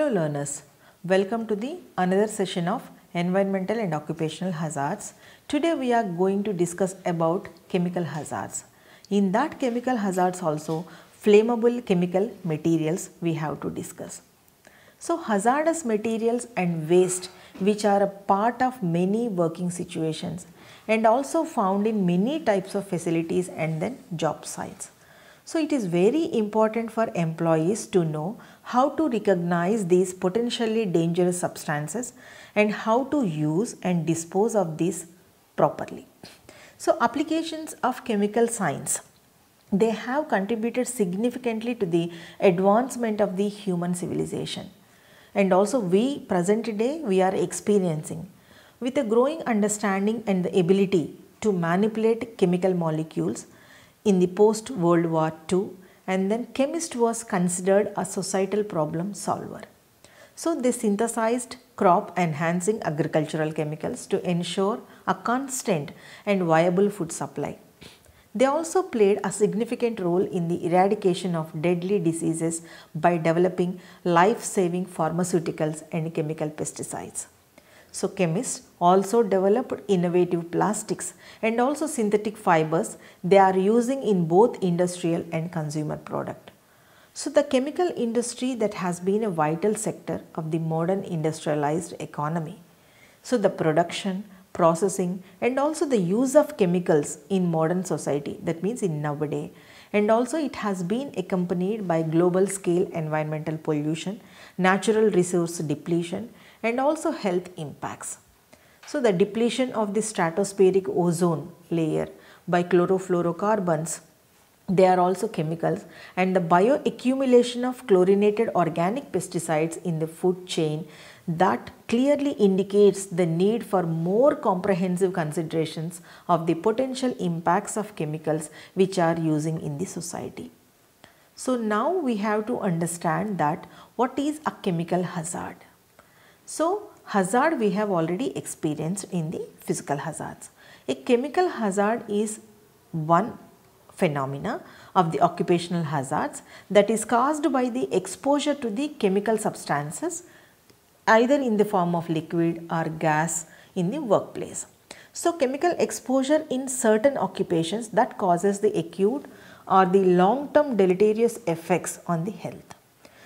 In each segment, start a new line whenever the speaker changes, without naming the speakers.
Hello learners, welcome to the another session of environmental and occupational hazards. Today we are going to discuss about chemical hazards. In that chemical hazards also flammable chemical materials we have to discuss. So hazardous materials and waste which are a part of many working situations and also found in many types of facilities and then job sites. So it is very important for employees to know how to recognize these potentially dangerous substances and how to use and dispose of these properly. So applications of chemical science, they have contributed significantly to the advancement of the human civilization. And also we present day we are experiencing with a growing understanding and the ability to manipulate chemical molecules in the post World War II, and then chemist was considered a societal problem solver. So they synthesized crop enhancing agricultural chemicals to ensure a constant and viable food supply. They also played a significant role in the eradication of deadly diseases by developing life-saving pharmaceuticals and chemical pesticides. So chemists also developed innovative plastics and also synthetic fibers they are using in both industrial and consumer product. So the chemical industry that has been a vital sector of the modern industrialized economy. So the production, processing and also the use of chemicals in modern society, that means in nowadays, and also it has been accompanied by global scale environmental pollution, natural resource depletion and also health impacts. So the depletion of the stratospheric ozone layer by chlorofluorocarbons, they are also chemicals, and the bioaccumulation of chlorinated organic pesticides in the food chain, that clearly indicates the need for more comprehensive considerations of the potential impacts of chemicals which are using in the society. So now we have to understand that what is a chemical hazard. So hazard we have already experienced in the physical hazards. A chemical hazard is one phenomena of the occupational hazards that is caused by the exposure to the chemical substances either in the form of liquid or gas in the workplace. So chemical exposure in certain occupations that causes the acute or the long-term deleterious effects on the health.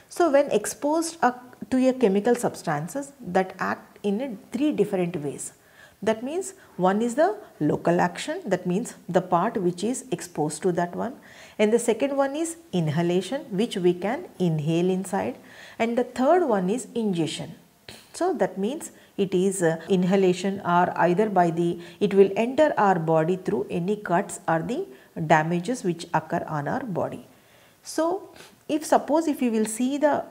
So when exposed to a chemical substances that act in three different ways. That means one is the local action, that means the part which is exposed to that one, and the second one is inhalation which we can inhale inside, and the third one is ingestion. So that means it is inhalation or either by the, it will enter our body through any cuts or the damages which occur on our body. So if suppose if you will see the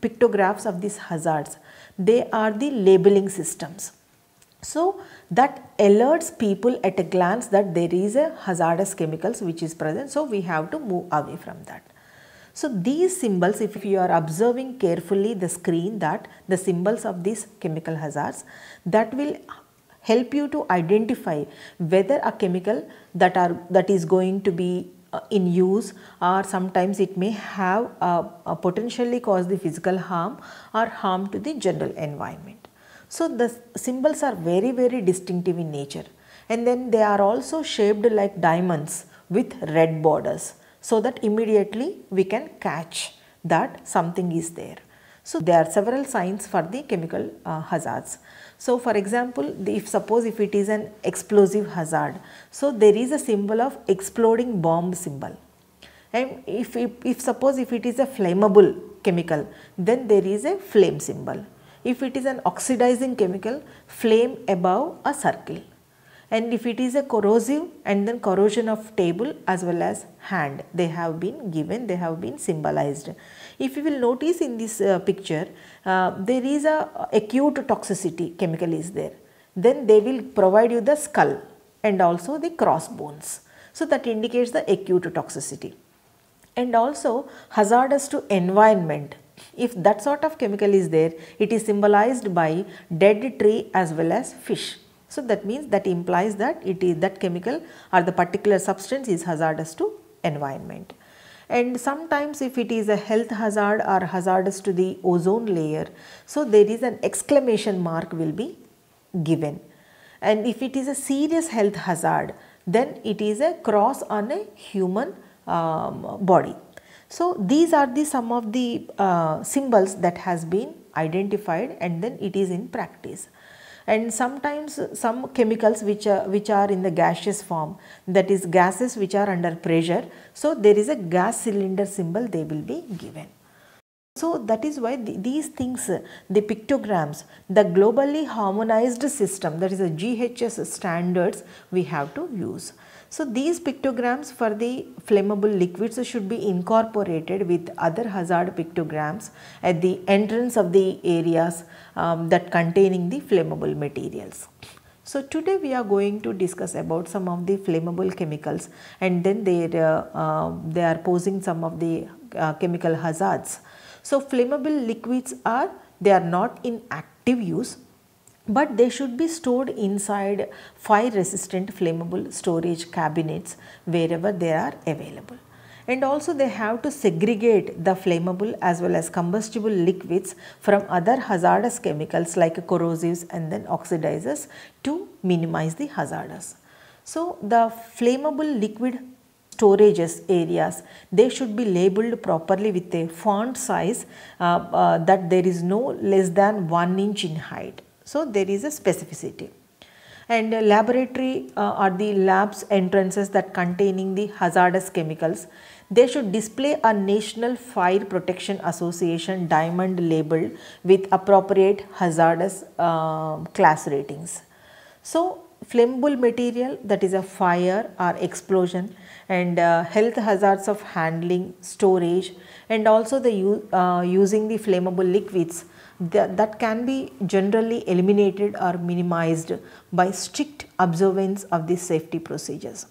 pictographs of these hazards, they are the labeling systems. So that alerts people at a glance that there is a hazardous chemicals which is present, so we have to move away from that. So these symbols, if you are observing carefully the screen, that the symbols of these chemical hazards, that will help you to identify whether a chemical that is going to be in use, or sometimes it may have potentially cause the physical harm or harm to the general environment. So the symbols are very distinctive in nature, and then they are also shaped like diamonds with red borders, so that immediately we can catch that something is there. So there are several signs for the chemical hazards. So for example, if suppose if it is an explosive hazard, so there is a symbol of exploding bomb symbol. And if suppose if it is a flammable chemical, then there is a flame symbol. If it is an oxidizing chemical, flame above a circle. And if it is a corrosive, and then corrosion of table as well as hand, they have been given, they have been symbolized. If you will notice in this picture, there is a acute toxicity chemical is there. Then they will provide you the skull and also the crossbones. So that indicates the acute toxicity. And also hazardous to environment. If that sort of chemical is there, it is symbolized by dead tree as well as fish. So that means that implies that it is that chemical or the particular substance is hazardous to environment. And sometimes if it is a health hazard or hazardous to the ozone layer, so there is an exclamation mark will be given. And if it is a serious health hazard, then it is a cross on a human body. So these are the some of the symbols that has been identified, and then it is in practice. And sometimes some chemicals which are in the gaseous form, that is gases which are under pressure, so there is a gas cylinder symbol they will be given. So that is why these things, the pictograms, the globally harmonized system, that is the GHS standards we have to use. So these pictograms for the flammable liquids should be incorporated with other hazard pictograms at the entrance of the areas that containing the flammable materials. So today we are going to discuss about some of the flammable chemicals, and then they are posing some of the chemical hazards. So flammable liquids they are not in active use, but they should be stored inside fire resistant flammable storage cabinets wherever they are available. And also they have to segregate the flammable as well as combustible liquids from other hazardous chemicals like corrosives and then oxidizers to minimize the hazards. So the flammable liquid storages areas, they should be labeled properly with a font size that there is no less than 1 inch in height. So there is a specificity. And laboratory or the labs entrances that containing the hazardous chemicals, they should display a National Fire Protection Association diamond label with appropriate hazardous class ratings. So flammable material, that is a fire or explosion, and health hazards of handling, storage, and also the using the flammable liquids that can be generally eliminated or minimized by strict observance of the safety procedures.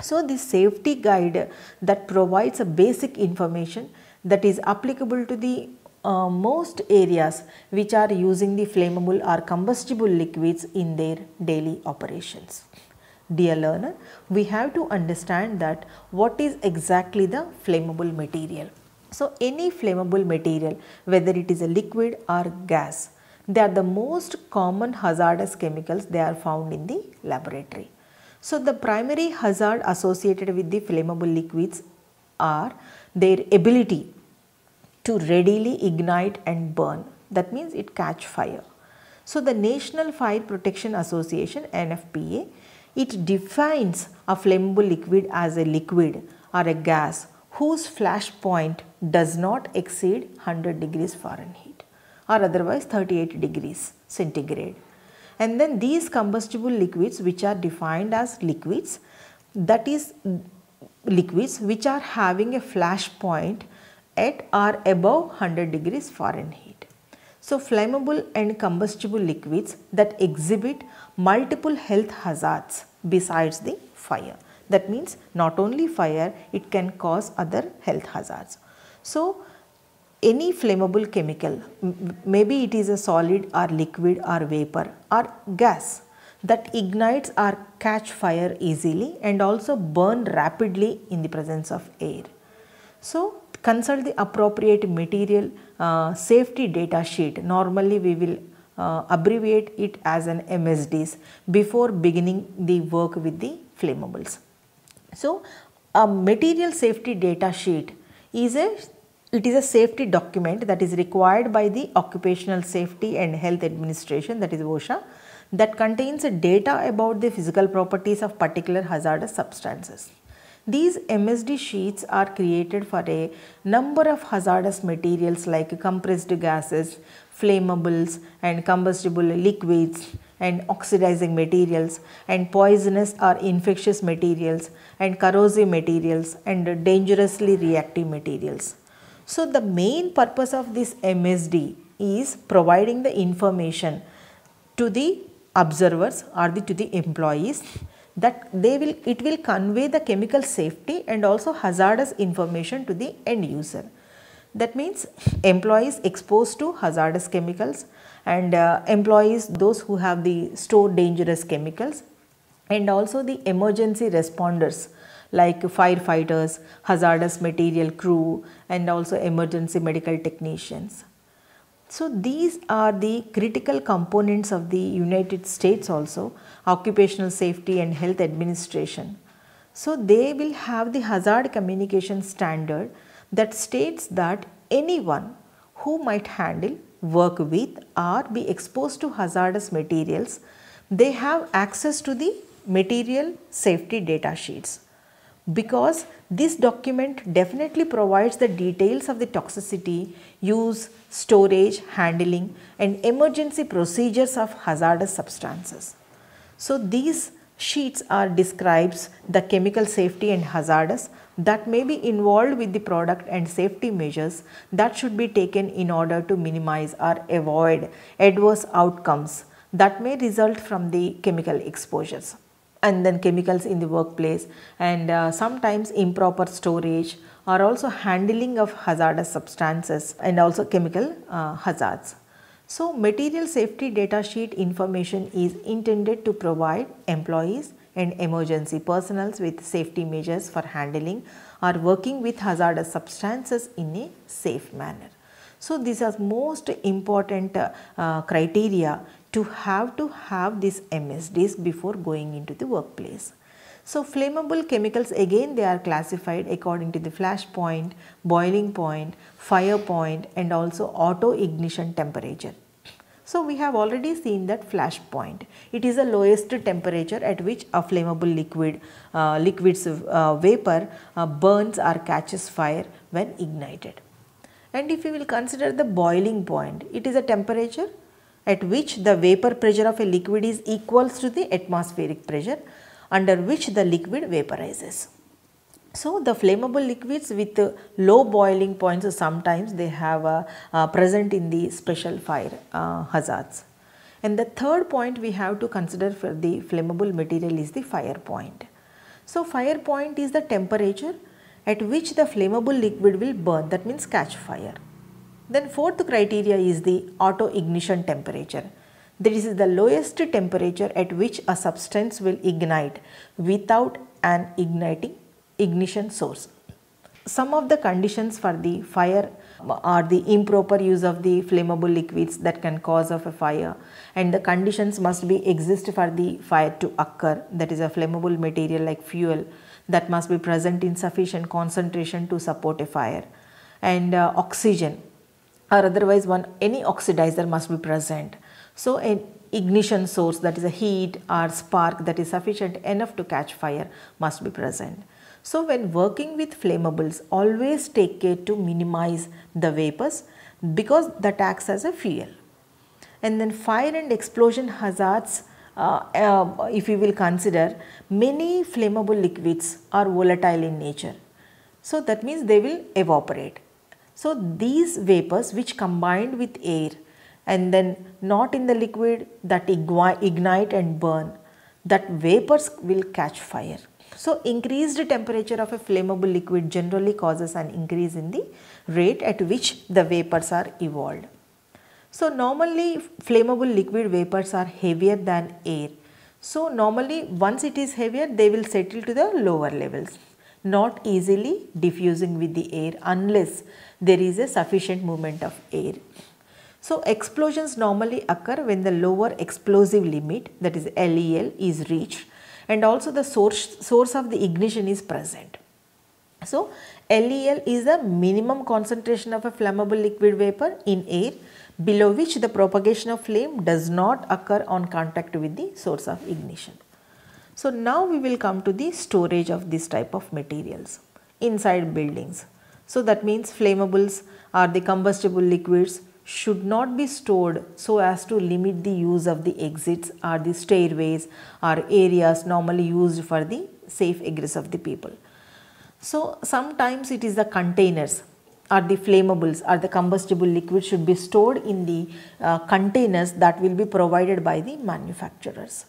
So this safety guide that provides a basic information that is applicable to the most areas which are using the flammable or combustible liquids in their daily operations. Dear learner, we have to understand that what is exactly the flammable material. So any flammable material, whether it is a liquid or gas, they are the most common hazardous chemicals, they are found in the laboratory. So the primary hazard associated with the flammable liquids are their ability to readily ignite and burn, that means it catch fire. So the National Fire Protection Association NFPA, it defines a flammable liquid as a liquid or a gas whose flash point does not exceed 100 degrees Fahrenheit or otherwise 38 degrees centigrade. And then these combustible liquids which are defined as liquids, that is liquids which are having a flash point at or above 100 degrees Fahrenheit. So flammable and combustible liquids that exhibit multiple health hazards besides the fire. That means not only fire, it can cause other health hazards. So any flammable chemical, maybe it is a solid or liquid or vapor or gas, that ignites or catch fire easily and also burn rapidly in the presence of air. So consult the appropriate material safety data sheet. Normally we will abbreviate it as an MSDs before beginning the work with the flammables. So a material safety data sheet is a safety document that is required by the Occupational Safety and Health Administration, that is OSHA, that contains data about the physical properties of particular hazardous substances. These MSD sheets are created for a number of hazardous materials like compressed gases, flammables and combustible liquids and oxidizing materials and poisonous or infectious materials and corrosive materials and dangerously reactive materials. So the main purpose of this MSD is providing the information to the observers or to the employees that it will convey the chemical safety and also hazardous information to the end user. That means employees exposed to hazardous chemicals and employees those who have the stored dangerous chemicals, and also the emergency responders like firefighters, hazardous material crew, and also emergency medical technicians. So these are the critical components of the United States also Occupational Safety and Health Administration. So they will have the hazard communication standard that states that anyone who might handle, work with or be exposed to hazardous materials, they have access to the material safety data sheets, because this document definitely provides the details of the toxicity, use, storage, handling and emergency procedures of hazardous substances. So these sheets are describes the chemical safety and hazardous that may be involved with the product and safety measures that should be taken in order to minimize or avoid adverse outcomes that may result from the chemical exposures, and then chemicals in the workplace, and sometimes improper storage or also handling of hazardous substances and also chemical hazards. So material safety data sheet information is intended to provide employees and emergency personnel with safety measures for handling or working with hazardous substances in a safe manner. So these are most important criteria to have these MSDs before going into the workplace. So flammable chemicals, again they are classified according to the flash point, boiling point, fire point and also auto ignition temperature. So we have already seen that flash point. It is the lowest temperature at which a flammable liquid's vapor burns or catches fire when ignited. And if you will consider the boiling point, it is a temperature at which the vapor pressure of a liquid is equals to the atmospheric pressure under which the liquid vaporizes. So the flammable liquids with low boiling points, sometimes they have present in the special fire hazards. And the third point we have to consider for the flammable material is the fire point. So fire point is the temperature at which the flammable liquid will burn, that means catch fire. Then fourth criteria is the auto ignition temperature. This is the lowest temperature at which a substance will ignite without an ignition source. Some of the conditions for the fire are the improper use of the flammable liquids that can cause of a fire, and the conditions must be exist for the fire to occur, that is a flammable material like fuel that must be present in sufficient concentration to support a fire, and oxygen or otherwise any oxidizer must be present. So an ignition source, that is a heat or spark that is sufficient enough to catch fire, must be present. So when working with flammables, always take care to minimize the vapors because that acts as a fuel. And then fire and explosion hazards, if you will consider, many flammable liquids are volatile in nature. So that means they will evaporate. So these vapors which combined with air and then not in the liquid that ignite and burn, that vapors will catch fire. So increased temperature of a flammable liquid generally causes an increase in the rate at which the vapors are evolved. So normally flammable liquid vapors are heavier than air. So normally once it is heavier, they will settle to the lower levels, not easily diffusing with the air unless there is a sufficient movement of air. So explosions normally occur when the lower explosive limit, that is LEL, is reached, and also the source of the ignition is present. So LEL is the minimum concentration of a flammable liquid vapor in air below which the propagation of flame does not occur on contact with the source of ignition. So now we will come to the storage of this type of materials inside buildings. So that means flammables or the combustible liquids should not be stored so as to limit the use of the exits or the stairways or areas normally used for the safe egress of the people. So sometimes it is the containers or the flammables or the combustible liquid should be stored in the containers that will be provided by the manufacturers.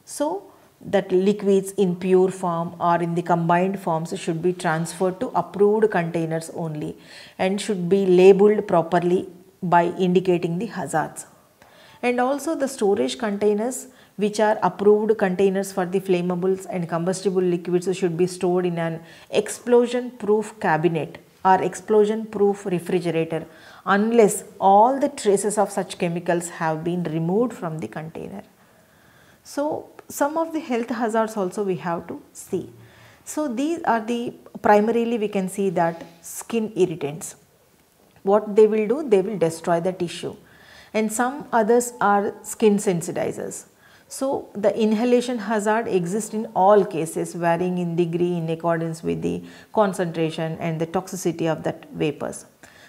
So that liquids in pure form or in the combined forms should be transferred to approved containers only and should be labeled properly by indicating the hazards. And also the storage containers which are approved containers for the flammables and combustible liquids should be stored in an explosion proof cabinet or explosion proof refrigerator unless all the traces of such chemicals have been removed from the container. So, some of the health hazards also we have to see. So, these are the primarily we can see that skin irritants. What they will do? They will destroy the tissue, and some others are skin sensitizers. So, the inhalation hazard exists in all cases varying in degree in accordance with the concentration and the toxicity of that vapors.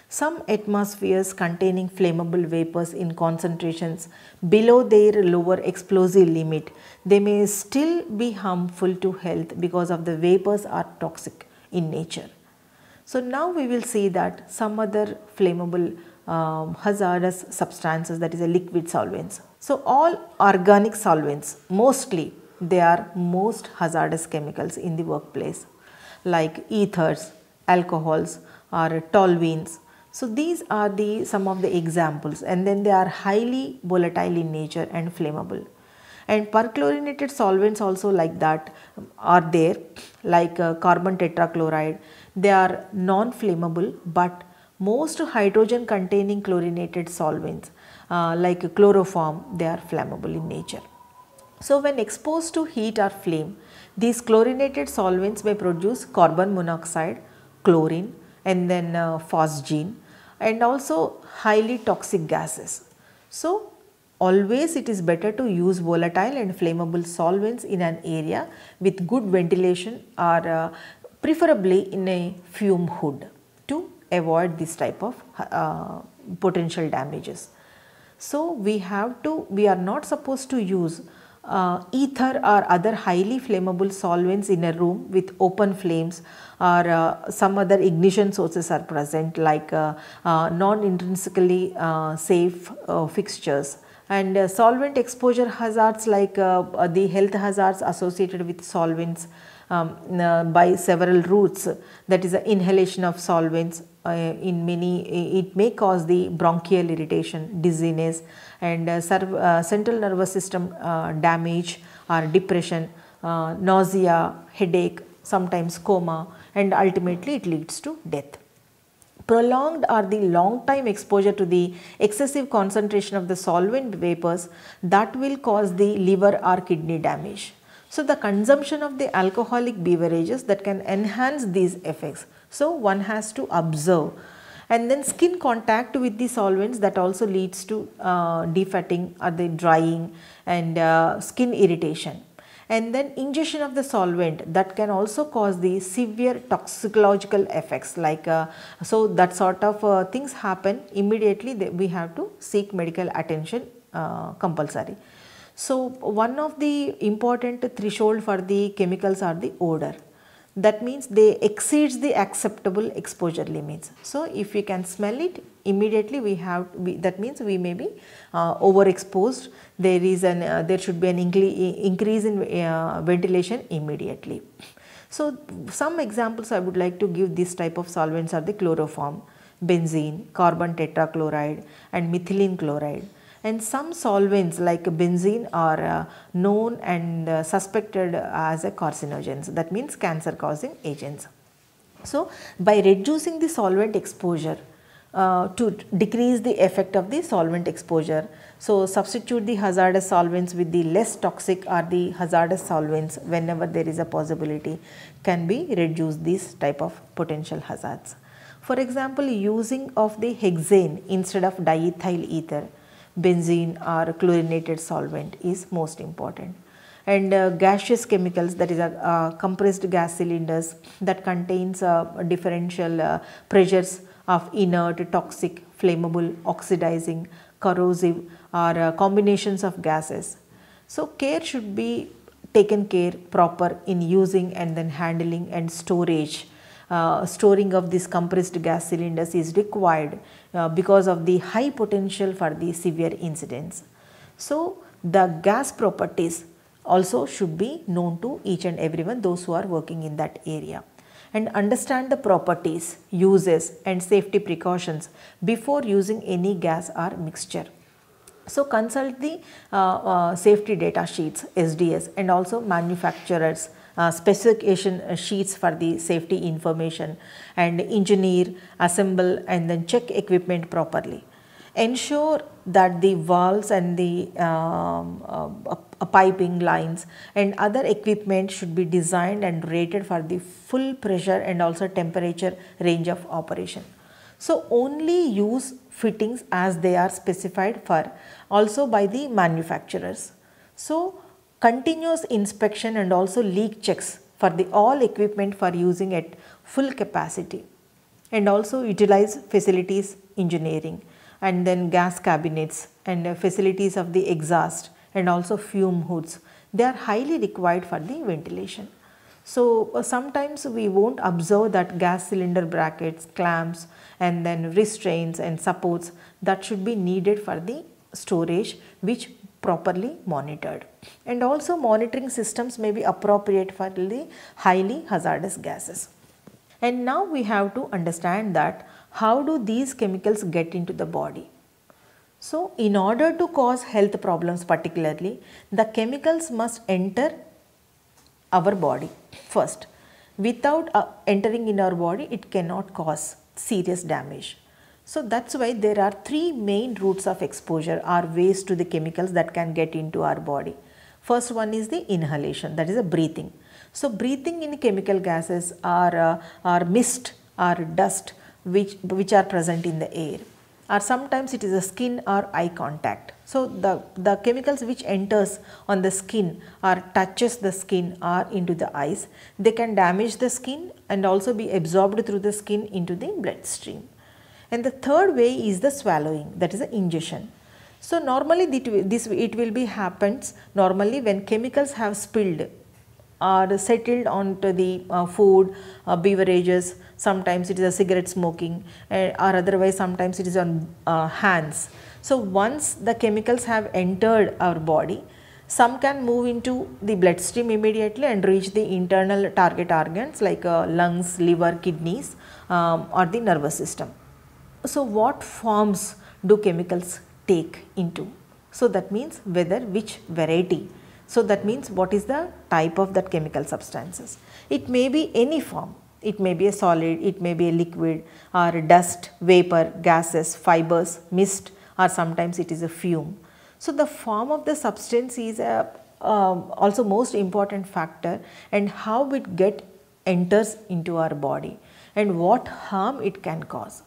Some atmospheres containing flammable vapors in concentrations below their lower explosive limit, they may still be harmful to health because of the vapors are toxic in nature. So, now we will see that some other flammable hazardous substances, that is a liquid solvents. So, all organic solvents mostly they are most hazardous chemicals in the workplace like ethers, alcohols or toluenes. So, these are the some of the examples, and then they are highly volatile in nature and flammable. And perchlorinated solvents also like that are there, like carbon tetrachloride. They are non-flammable, but most hydrogen containing chlorinated solvents like chloroform, they are flammable in nature. So, when exposed to heat or flame, these chlorinated solvents may produce carbon monoxide, chlorine, and then phosgene, and also highly toxic gases. So, always it is better to use volatile and flammable solvents in an area with good ventilation or preferably in a fume hood to avoid this type of potential damages. So, we are not supposed to use ether or other highly flammable solvents in a room with open flames or some other ignition sources are present like non-intrinsically safe fixtures. And solvent exposure hazards like the health hazards associated with solvents by several routes, that is the inhalation of solvents in many, it may cause the bronchial irritation, dizziness, and central nervous system damage or depression, nausea, headache, sometimes coma, and ultimately it leads to death. Prolonged or the long time exposure to the excessive concentration of the solvent vapors, that will cause the liver or kidney damage. So, the consumption of the alcoholic beverages that can enhance these effects. So, one has to observe. And then skin contact with the solvents, that also leads to defatting or the drying and skin irritation. And then ingestion of the solvent, that can also cause the severe toxicological effects like so that sort of things happen immediately, we have to seek medical attention compulsory. So, one of the important threshold for the chemicals are the odor. That means they exceeds the acceptable exposure limits. So, if we can smell it immediately, that means we may be overexposed. There should be an increase in ventilation immediately. So, some examples I would like to give this type of solvents are the chloroform, benzene, carbon tetrachloride, and methylene chloride. And some solvents like benzene are known and suspected as a carcinogens, that means cancer causing agents. So, by reducing the solvent exposure to decrease the effect of the solvent exposure, so substitute the hazardous solvents with the less toxic or the hazardous solvents whenever there is a possibility, can be reduce this type of potential hazards. For example, using of the hexane instead of diethyl ether, benzene or chlorinated solvent is most important. And gaseous chemicals, that is compressed gas cylinders that contains differential pressures of inert, toxic, flammable, oxidizing, corrosive or combinations of gases. So, care should be taken care proper in using and then handling and storage. Storing of these compressed gas cylinders is required because of the high potential for the severe incidents. So, the gas properties also should be known to each and everyone, those who are working in that area, and understand the properties, uses and safety precautions before using any gas or mixture. So consult the safety data sheets SDS and also manufacturers specification sheets for the safety information, and engineer, assemble and then check equipment properly. Ensure that the valves and the piping lines and other equipment should be designed and rated for the full pressure and also temperature range of operation. So only use fittings as they are specified for also by the manufacturers. So continuous inspection and also leak checks for the all equipment for using at full capacity, and also utilize facilities engineering and then gas cabinets and facilities of the exhaust and also fume hoods. They are highly required for the ventilation. So sometimes we won't observe that gas cylinder brackets, clamps and then restraints and supports that should be needed for the storage, which properly monitored. And also monitoring systems may be appropriate for the highly hazardous gases. And now we have to understand that how do these chemicals get into the body. So in order to cause health problems particularly, the chemicals must enter our body first. Without entering in our body, it cannot cause serious damage. So that's why there are three main routes of exposure or ways to the chemicals that can get into our body. First one is the inhalation, that is a breathing. So breathing in chemical gases are mist or dust which are present in the air, or sometimes it is a skin or eye contact. So the chemicals which enters on the skin or touches the skin or into the eyes, they can damage the skin and also be absorbed through the skin into the bloodstream. And the third way is the swallowing, that is the ingestion. So normally it will be happens normally when chemicals have spilled or settled onto the food, beverages. Sometimes it is a cigarette smoking or otherwise sometimes it is on hands. So once the chemicals have entered our body, some can move into the bloodstream immediately and reach the internal target organs like lungs, liver, kidneys or the nervous system. So what forms do chemicals take into? So that means whether which variety. So that means what is the type of that chemical substances. It may be any form. It may be a solid, it may be a liquid or dust, vapor, gases, fibers, mist, or sometimes it is a fume. So the form of the substance is also most important factor, and how it enters into our body and what harm it can cause.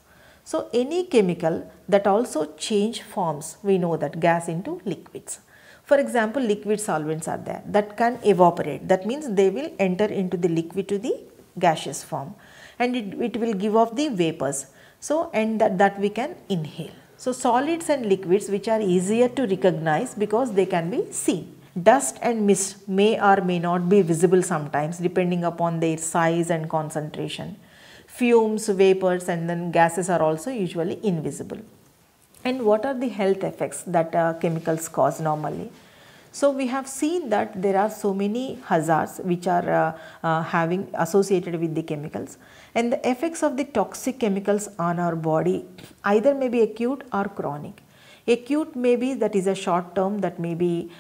So any chemical that also change forms, we know that gas into liquids. For example, liquid solvents are there that can evaporate. That means they will enter into the liquid to the gaseous form, and it will give off the vapors. So and that we can inhale. So solids and liquids which are easier to recognize because they can be seen. Dust and mist may or may not be visible sometimes depending upon their size and concentration. Fumes, vapors and then gases are also usually invisible. And what are the health effects that chemicals cause normally? So we have seen that there are so many hazards which are having associated with the chemicals, and the effects of the toxic chemicals on our body either may be acute or chronic. Acute may be that is a short term, that may be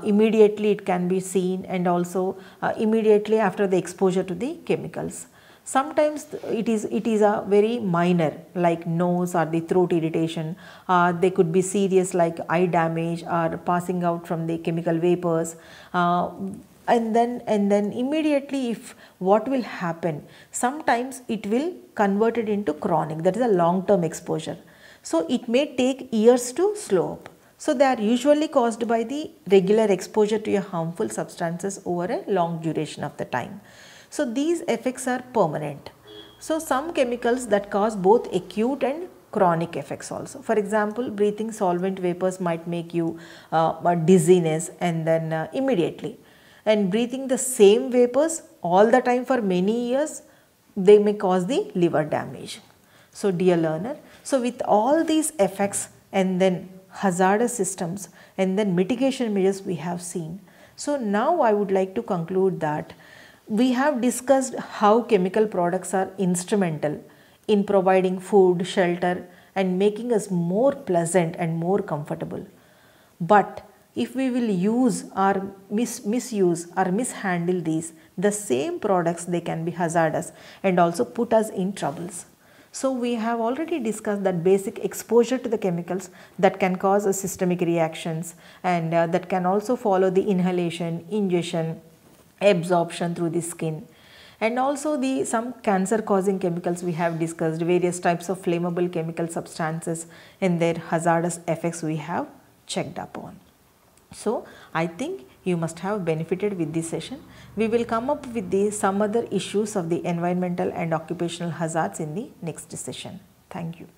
immediately it can be seen, and also immediately after the exposure to the chemicals. Sometimes it is a very minor like nose or the throat irritation, they could be serious like eye damage or passing out from the chemical vapors, and then immediately if what will happen, sometimes it will convert it into chronic, that is a long term exposure. So it may take years to slow up. So they are usually caused by the regular exposure to a harmful substances over a long duration of the time. So these effects are permanent. So some chemicals that cause both acute and chronic effects also. For example, breathing solvent vapors might make you dizziness and then immediately. And breathing the same vapors all the time for many years, they may cause the liver damage. So dear learner, so with all these effects and then hazardous systems and then mitigation measures we have seen. So now I would like to conclude that we have discussed how chemical products are instrumental in providing food, shelter and making us more pleasant and more comfortable. But if we will use or misuse or mishandle these, the same products, they can be hazardous and also put us in troubles. So we have already discussed that basic exposure to the chemicals that can cause a systemic reactions, and that can also follow the inhalation, ingestion, absorption through the skin. And also some cancer causing chemicals we have discussed, various types of flammable chemical substances and their hazardous effects we have checked upon. So I think you must have benefited with this session. We will come up with some other issues of the environmental and occupational hazards in the next session. Thank you.